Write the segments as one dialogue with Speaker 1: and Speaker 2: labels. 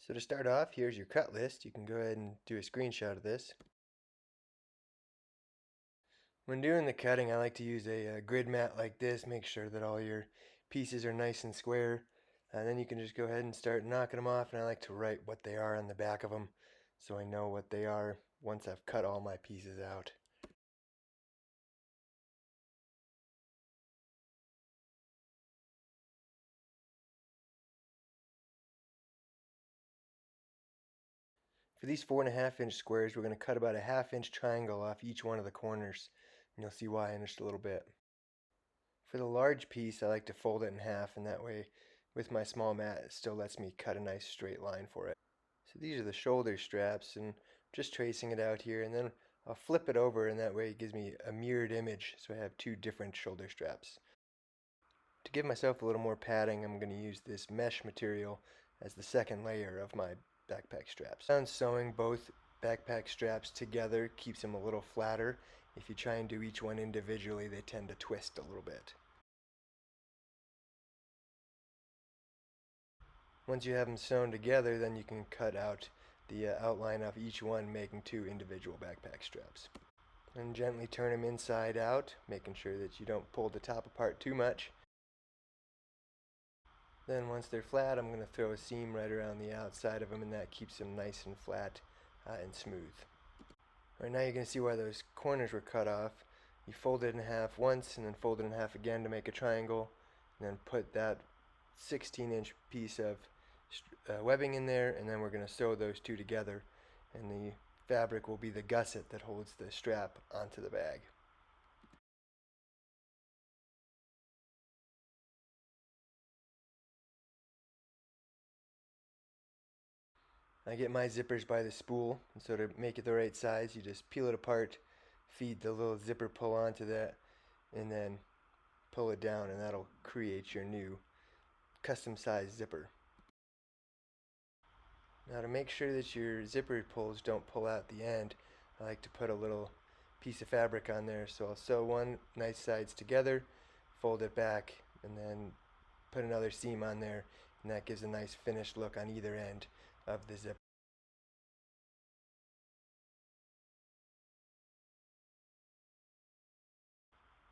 Speaker 1: So to start off, here's your cut list. You can go ahead and do a screenshot of this. When doing the cutting, I like to use a grid mat like this. Make sure that all your pieces are nice and square. And then you can just go ahead and start knocking them off. And I like to write what they are on the back of them so I know what they are once I've cut all my pieces out. For these 4.5-inch squares, we're going to cut about a 1/2-inch triangle off each one of the corners. And you'll see why in just a little bit. For the large piece, I like to fold it in half, and that way with my small mat it still lets me cut a nice straight line for it. So these are the shoulder straps, and just tracing it out here, and then I'll flip it over, and that way it gives me a mirrored image, so I have two different shoulder straps. To give myself a little more padding, I'm going to use this mesh material as the second layer of my backpack straps. I found sewing both backpack straps together keeps them a little flatter. If you try and do each one individually, they tend to twist a little bit. Once you have them sewn together, then you can cut out the outline of each one, making two individual backpack straps. And gently turn them inside out, making sure that you don't pull the top apart too much. Then once they're flat, I'm going to throw a seam right around the outside of them, and that keeps them nice and flat and smooth. Alright, now you're going to see why those corners were cut off. You fold it in half once, and then fold it in half again to make a triangle, and then put that 16-inch piece of webbing in there, and then we're going to sew those two together, and the fabric will be the gusset that holds the strap onto the bag. I get my zippers by the spool, and so to make it the right size, you just peel it apart, feed the little zipper pull onto that, and then pull it down, and that'll create your new custom sized zipper. Now to make sure that your zipper pulls don't pull out the end, I like to put a little piece of fabric on there. So I'll sew one nice sides together, fold it back, and then put another seam on there, and that gives a nice finished look on either end of the zipper.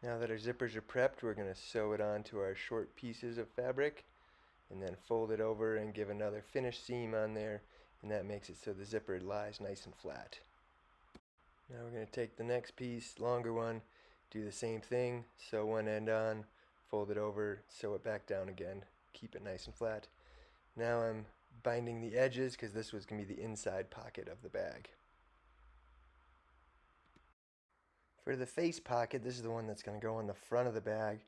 Speaker 1: Now that our zippers are prepped, we're going to sew it onto our short pieces of fabric, and then fold it over and give another finished seam on there, and that makes it so the zipper lies nice and flat. Now we're going to take the next piece, longer one, do the same thing, sew one end on, fold it over, sew it back down again, keep it nice and flat. Now I'm binding the edges because this was going to be the inside pocket of the bag. For the face pocket, this is the one that's going to go on the front of the bag.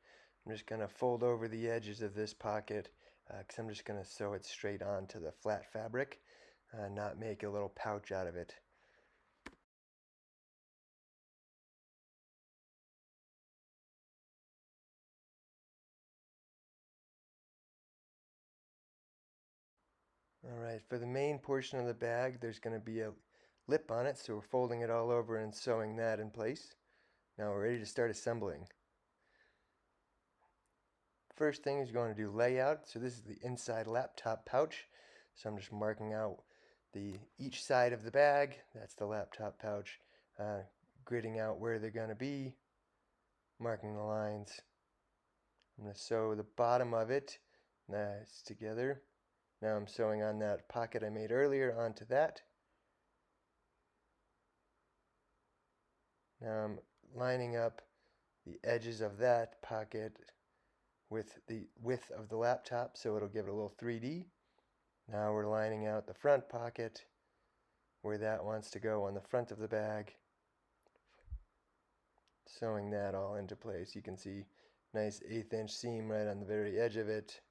Speaker 1: I'm just going to fold over the edges of this pocket because I'm just going to sew it straight onto the flat fabric, not make a little pouch out of it. Alright, for the main portion of the bag, there's going to be a lip on it, so we're folding it all over and sewing that in place. Now we're ready to start assembling. First thing is you're going to do layout. So this is the inside laptop pouch. So I'm just marking out each side of the bag. That's the laptop pouch. Gridding out where they're going to be. Marking the lines. I'm going to sew the bottom of it nice together. Now I'm sewing on that pocket I made earlier onto that. Now I'm lining up the edges of that pocket with the width of the laptop so it'll give it a little 3D. Now we're lining out the front pocket where that wants to go on the front of the bag. Sewing that all into place. You can see nice 1/8-inch seam right on the very edge of it.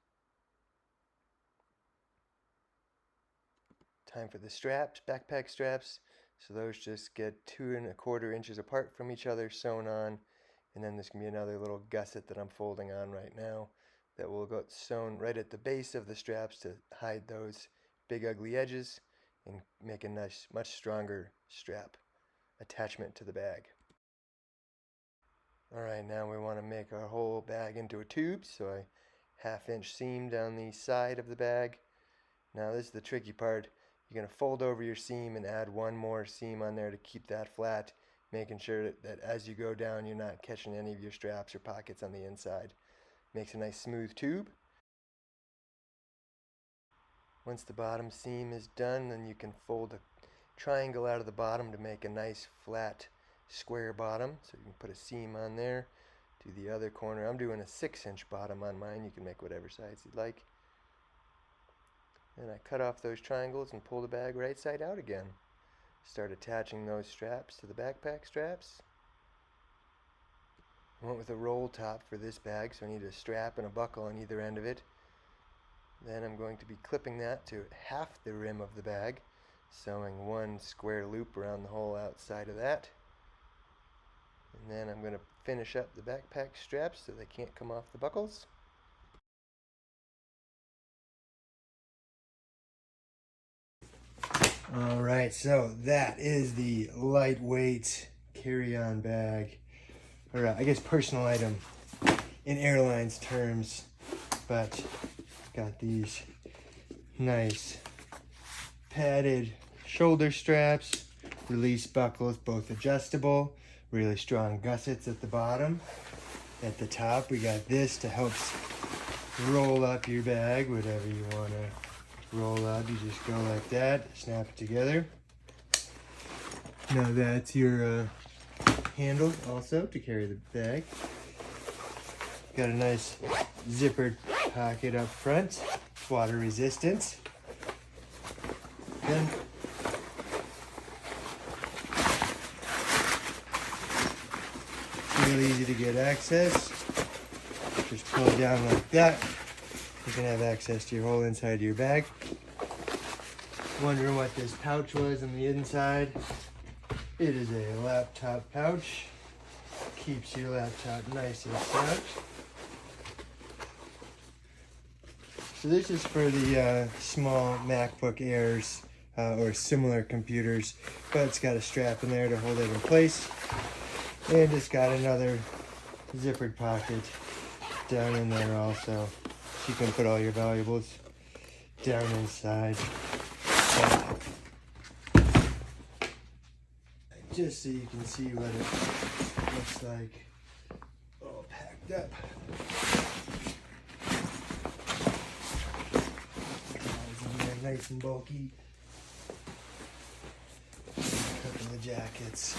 Speaker 1: Time for the straps, backpack straps. So those just get 2¼ inches apart from each other, sewn on, and then there's going to be another little gusset that I'm folding on right now that will go sewn right at the base of the straps to hide those big ugly edges and make a nice, much stronger strap attachment to the bag. Alright, now we want to make our whole bag into a tube, so I 1/2-inch seam down the side of the bag. Now this is the tricky part. You're going to fold over your seam and add one more seam on there to keep that flat, making sure that as you go down you're not catching any of your straps or pockets on the inside. Makes a nice smooth tube. Once the bottom seam is done, then you can fold a triangle out of the bottom to make a nice flat square bottom. So you can put a seam on there. Do the other corner. I'm doing a 6-inch bottom on mine. You can make whatever size you'd like. Then I cut off those triangles and pull the bag right side out again. Start attaching those straps to the backpack straps. I went with a roll top for this bag, so I need a strap and a buckle on either end of it. Then I'm going to be clipping that to half the rim of the bag, sewing one square loop around the whole outside of that. And then I'm going to finish up the backpack straps so they can't come off the buckles. Alright, so that is the lightweight carry-on bag, or I guess personal item in airlines terms, but got these nice padded shoulder straps, release buckles, both adjustable, really strong gussets at the bottom. At the top we got this to help roll up your bag, whatever you want to roll up. You just go like that, snap it together. Now that's your handle also to carry the bag. Got a nice zippered pocket up front, water resistant. Then really easy to get access. Just pull it down like that. You can have access to your whole inside of your bag. Wondering what this pouch was on the inside? It is a laptop pouch. Keeps your laptop nice and snug. So this is for the small MacBook Airs or similar computers, but it's got a strap in there to hold it in place. And it's got another zippered pocket down in there also. You can put all your valuables down inside. Just so you can see what it looks like all packed up. Nice and bulky. A couple of jackets.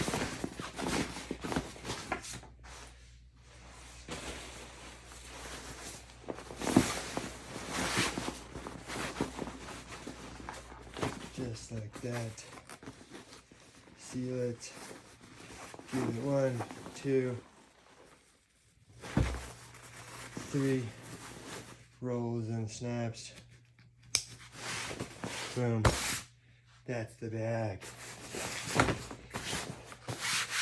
Speaker 1: Just like that. Seal it. Give it 1, 2, 3 rolls and snaps. Boom. That's the bag.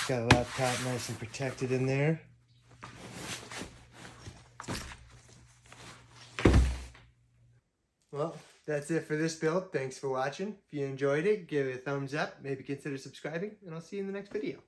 Speaker 1: Got a laptop nice and protected in there. Well, that's it for this build. Thanks for watching. If you enjoyed it, give it a thumbs up. Maybe consider subscribing, and I'll see you in the next video.